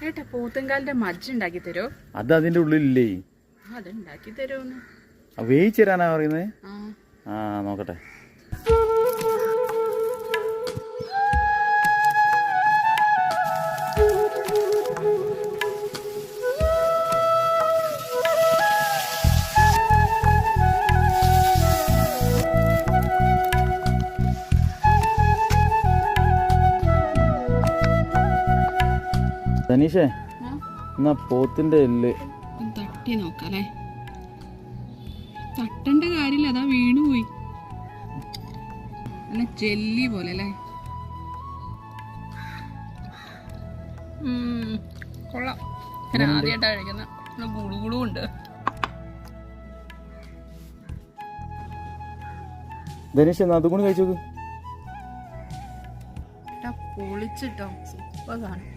ഏട്ടാ പോത്തുംകാലിന്റെ മജ്ജ ഉണ്ടാക്കി തരോ? അത് അതിന്റെ ഉള്ളിലില്ലേ? അതുണ്ടാക്കി തരോന്ന് വേവിച്ച് തരാനാ പറയുന്നത്? ആ നോക്കട്ടെ. ധനീഷേ, എന്നാ പോത്തിന്റെ എല്ല് തട്ടി നോക്കല്ലേ? തട്ടേണ്ട കാര്യമില്ല, അതാ വീണുപോയി. നല്ല ജെല്ലി പോലെ അല്ലേ? കൊള്ളാം. ഞാൻ ആദ്യമായിട്ടാണ് കഴിക്കുന്നത്. ഗുളുഗുളു ഉണ്ട്. ധനീഷ്, എന്നാ അതുകൊണ്ട് കഴിച്ചോക്ക്. പൊളിച്ചിട്ടോ, സൂപ്പർ സാധനം.